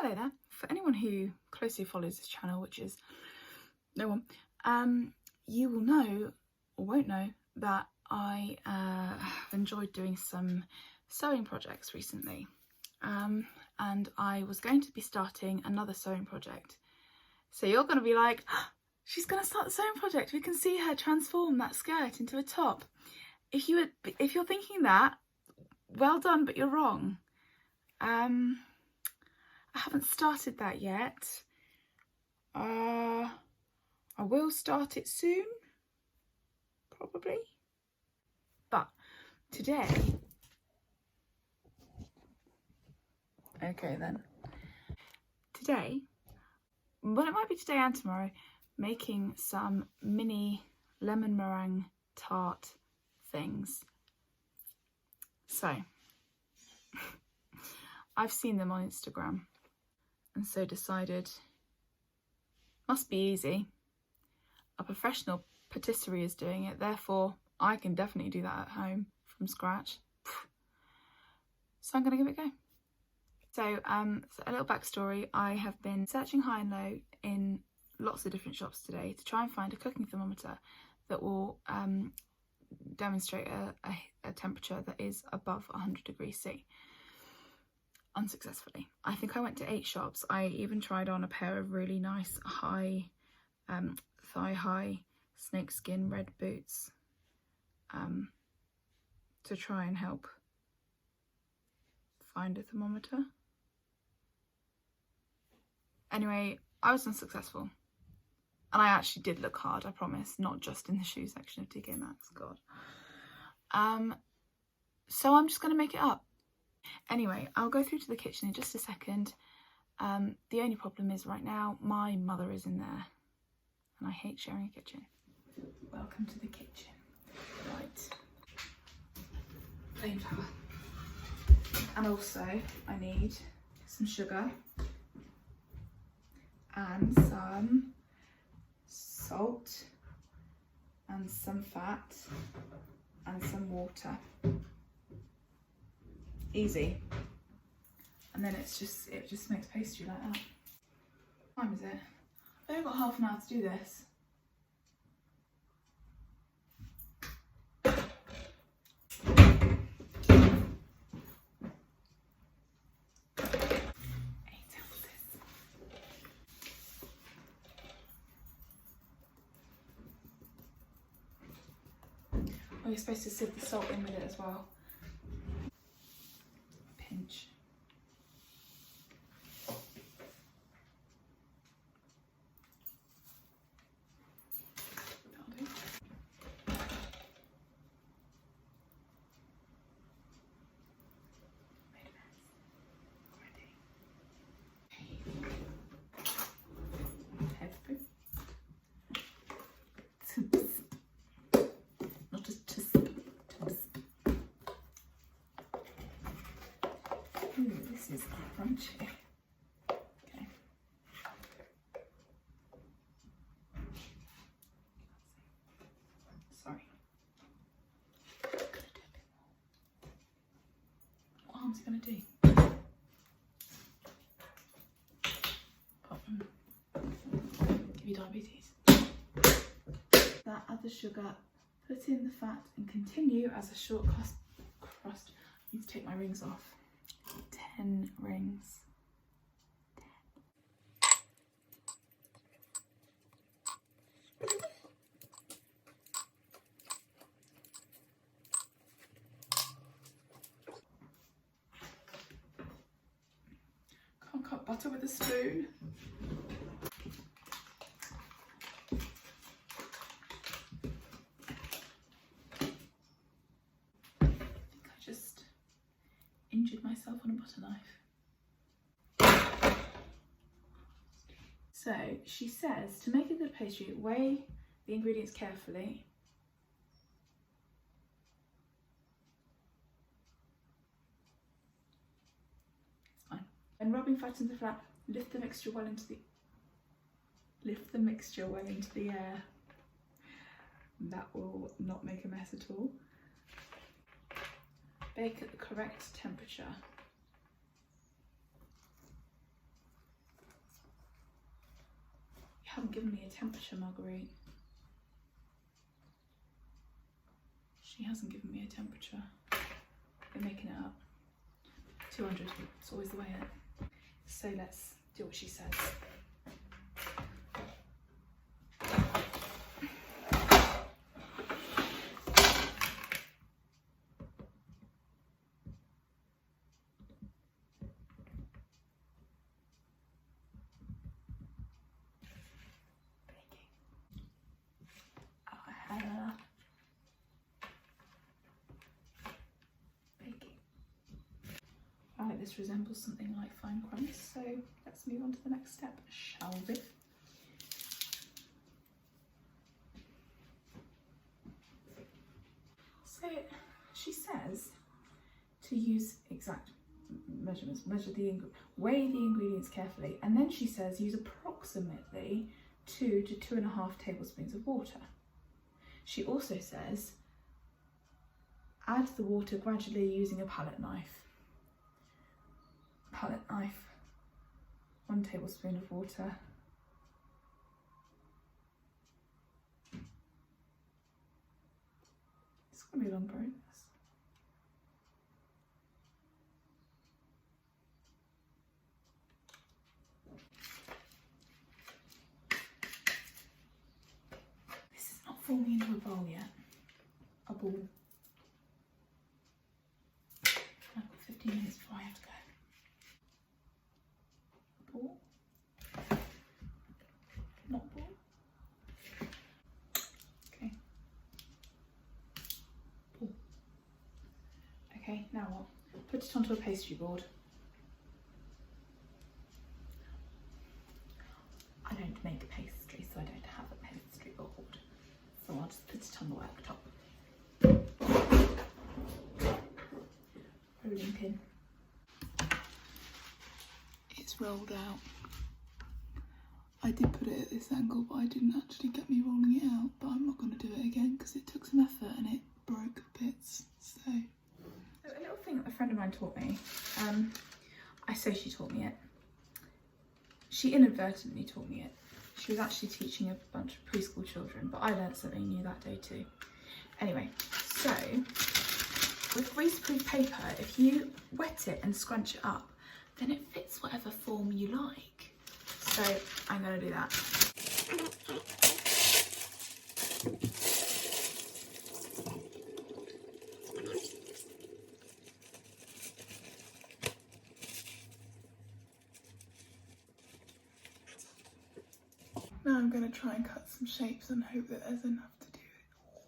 Hello there. For anyone who closely follows this channel, which is no one, you will know or won't know that I have enjoyed doing some sewing projects recently, and I was going to be starting another sewing project. So you're going to be like, oh, she's going to start the sewing project. We can see her transform that skirt into a top. If you're thinking that, well done, but you're wrong. I haven't started that yet. I will start it soon, probably. But today, okay then. Today, well, it might be today and tomorrow, making some mini lemon meringue tart things. So, I've seen them on Instagram and so decided, must be easy. A professional patisserie is doing it, therefore I can definitely do that at home from scratch. So I'm going to give it a go. So a little backstory, I have been searching high and low in lots of different shops today to try and find a cooking thermometer that will demonstrate a temperature that is above 100 degrees C. Unsuccessfully. I think I went to 8 shops. I even tried on a pair of really nice high, thigh-high snakeskin red boots to try and help find a thermometer. Anyway, I was unsuccessful. And I actually did look hard, I promise, not just in the shoe section of TK Maxx, God. So I'm just going to make it up. Anyway, I'll go through to the kitchen in just a second. The only problem is right now, my mother is in there. And I hate sharing a kitchen. Welcome to the kitchen. Right. Plain flour. And also, I need some sugar. And some salt. And some fat. And some water. Easy. And then it just makes pastry like that. What time is it? I've only got half an hour to do this. Oh, you're supposed to sieve the salt in with it as well. Pinch. That'll do. Made a mess already. Tablespoon. Not just toots. Ooh, this is crunchy. Okay. Sorry. Gonna do a bit more. What arm's it gonna do? Pop them. Give you diabetes. That other sugar, put in the fat and continue as a short crust. I need to take my rings off. 10 rings. 10. Can't cut butter with a spoon. I think I just injured myself on a butter knife. So she says to make a good pastry, weigh the ingredients carefully. It's fine. And rubbing fat into the flat, lift the mixture well into the air. That will not make a mess at all. Bake at the correct temperature. haven't given me a temperature, Marguerite. She hasn't given me a temperature. I'm making it up. 200, it's always the way in it. So let's do what she says. Right, this resembles something like fine crumbs, so let's move on to the next step, shall we? So she says to use exact measurements, weigh the ingredients carefully, and then she says use approximately 2 to 2.5 tablespoons of water. She also says add the water gradually using a palette knife. 1 tablespoon of water. It's gonna be a long process. This is not forming into a bowl yet. A ball. I've got 15 minutes before I have to go. Ball. Not ball. Okay. Ball. Okay, now what? Put it onto a pastry board. I don't make pastry, so I don't have a pastry board. So I'll just put it on the worktop. Rolling pin. It's rolled out. I did put it at this angle, but I didn't actually get me rolling it out, but I'm not going to do it again because it took some effort and it broke bits. So a little thing that a friend of mine taught me, I say she taught me it. She inadvertently taught me it. She was actually teaching a bunch of preschool children, but I learnt something new that day too. Anyway, so with greaseproof paper, if you wet it and scrunch it up, then it fits whatever form you like. So I'm going to do that. Now I'm going to try and cut some shapes and hope that there's enough to do it all.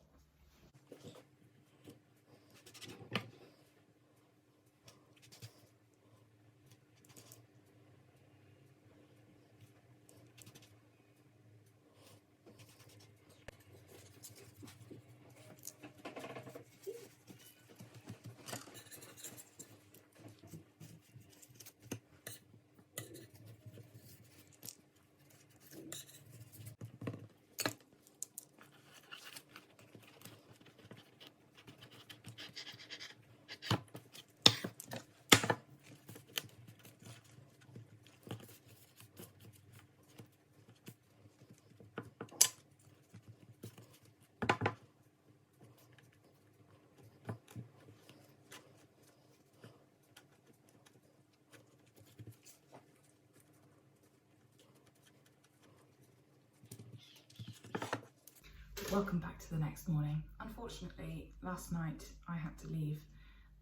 Welcome back to the next morning. Unfortunately, last night I had to leave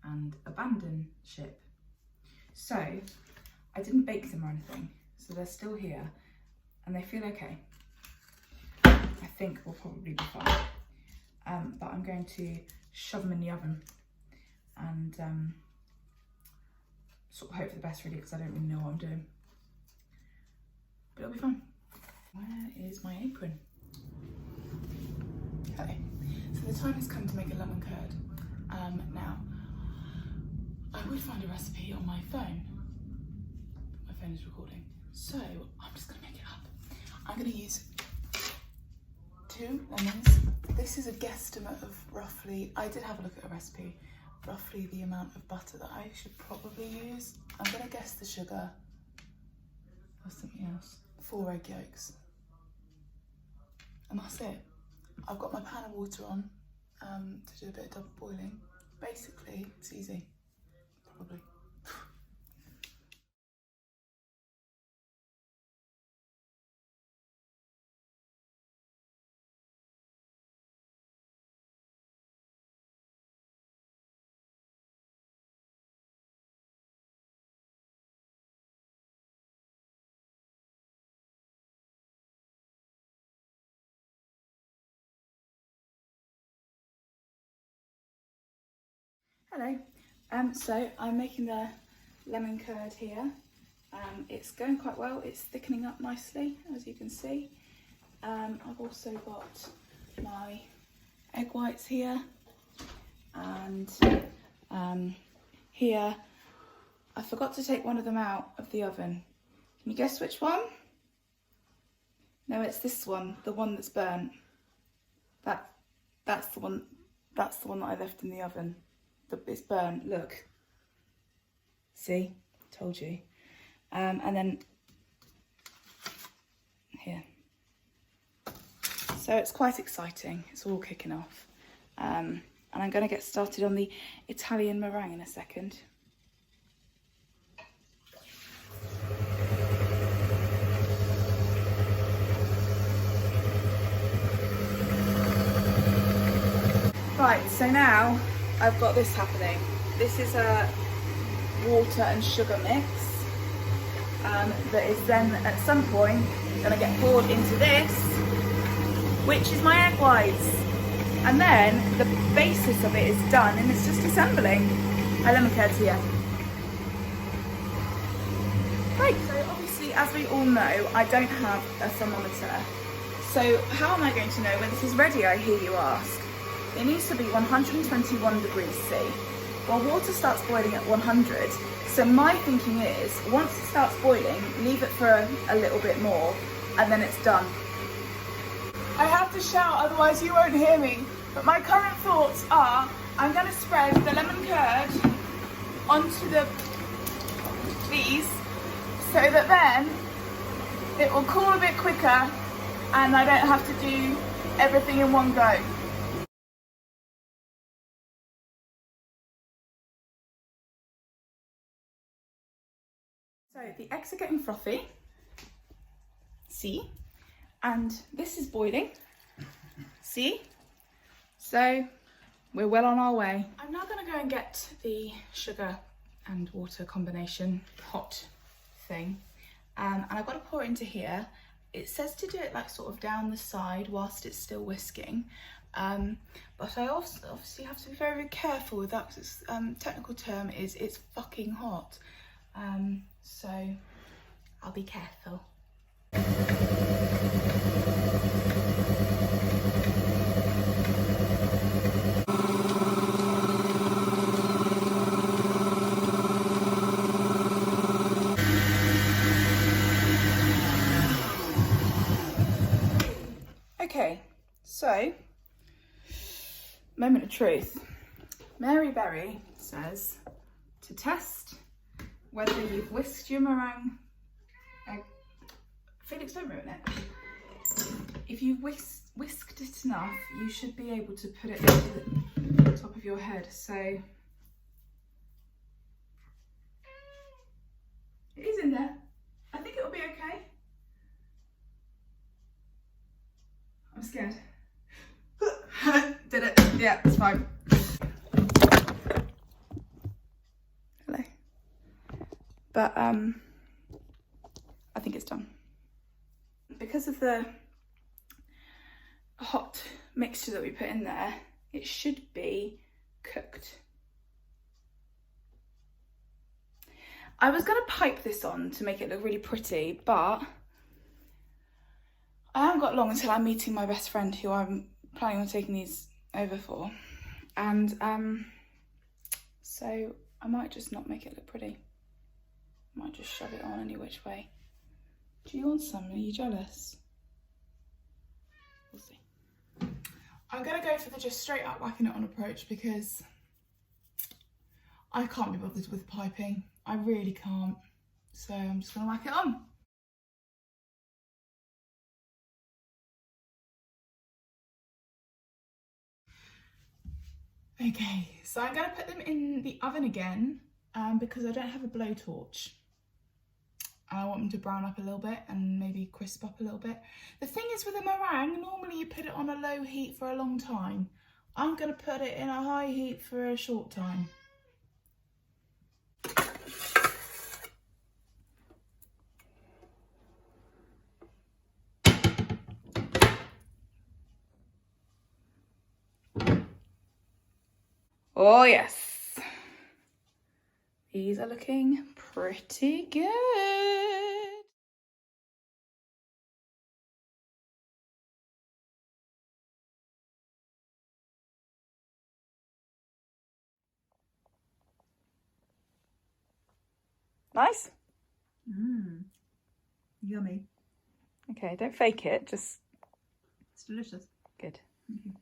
and abandon ship. So I didn't bake them or anything, so they're still here and they feel okay. I think we'll probably be fine. But I'm going to shove them in the oven and sort of hope for the best really, because I don't really know what I'm doing. But it'll be fun. Where is my apron? Okay, so the time has come to make a lemon curd. Now, I would find a recipe on my phone. My phone is recording. So, I'm just gonna make it up. I'm gonna use 2 lemons. This is a guesstimate of roughly, I did have a look at a recipe, roughly the amount of butter that I should probably use. I'm gonna guess the sugar or something else. 4 egg yolks. and that's it. I've got my pan of water on to do a bit of double boiling. Basically, it's easy, probably. Hello. So I'm making the lemon curd here. It's going quite well. It's thickening up nicely, as you can see. I've also got my egg whites here, and here I forgot to take one of them out of the oven. Can you guess which one? No, it's this one, the one that's burnt. That's the one. That's the one that I left in the oven. It's burnt. Look. See, told you. And then here. So it's quite exciting. It's all kicking off. And I'm going to get started on the Italian meringue in a second. Right, so now I've got this happening. This is a water and sugar mix that is then at some point going to get poured into this, which is my egg whites. And then the basis of it is done and it's just assembling. My lemon curds here. Right, so obviously, as we all know, I don't have a thermometer. So how am I going to know when this is ready, I hear you ask? It needs to be 121 degrees C. Well, water starts boiling at 100, so my thinking is, once it starts boiling, leave it for a little bit more, and then it's done. I have to shout, otherwise you won't hear me. But my current thoughts are, I'm going to spread the lemon curd onto these, so that then it will cool a bit quicker, and I don't have to do everything in one go. So the eggs are getting frothy, see, and this is boiling, see, so we're well on our way. I'm now going to go and get the sugar and water combination hot thing, and I've got to pour it into here. It says to do it like sort of down the side whilst it's still whisking, but I also obviously have to be very, very careful with that, because technical term is it's fucking hot. So I'll be careful. Okay, so moment of truth. Mary Berry says to test whether you've whisked your meringue. Felix, don't ruin it. If you've whisked it enough, you should be able to put it into the top of your head. So it is in there. I think it'll be okay. I'm scared. Did it? Yeah, it's fine. Hello. But I think it's done. Because of the hot mixture that we put in there, it should be cooked. I was going to pipe this on to make it look really pretty, but I haven't got long until I'm meeting my best friend, who I'm planning on taking these over for, and so I might just not make it look pretty. I might just shove it on any which way. Do you want some? Are you jealous? We'll see. I'm going to go for the just straight up whacking it on approach, because I can't be bothered with piping. I really can't. So I'm just going to whack it on. Okay, so I'm going to put them in the oven again because I don't have a blowtorch. I want them to brown up a little bit and maybe crisp up a little bit. The thing is with a meringue, normally you put it on a low heat for a long time. I'm going to put it in a high heat for a short time. Oh yes, these are looking pretty good. Nice? Yummy. Okay, don't fake it, just... It's delicious. Good. Thank you.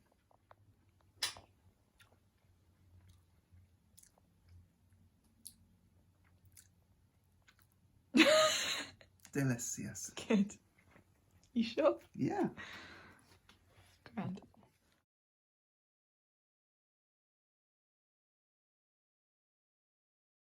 Delicious. Good. You sure? Yeah.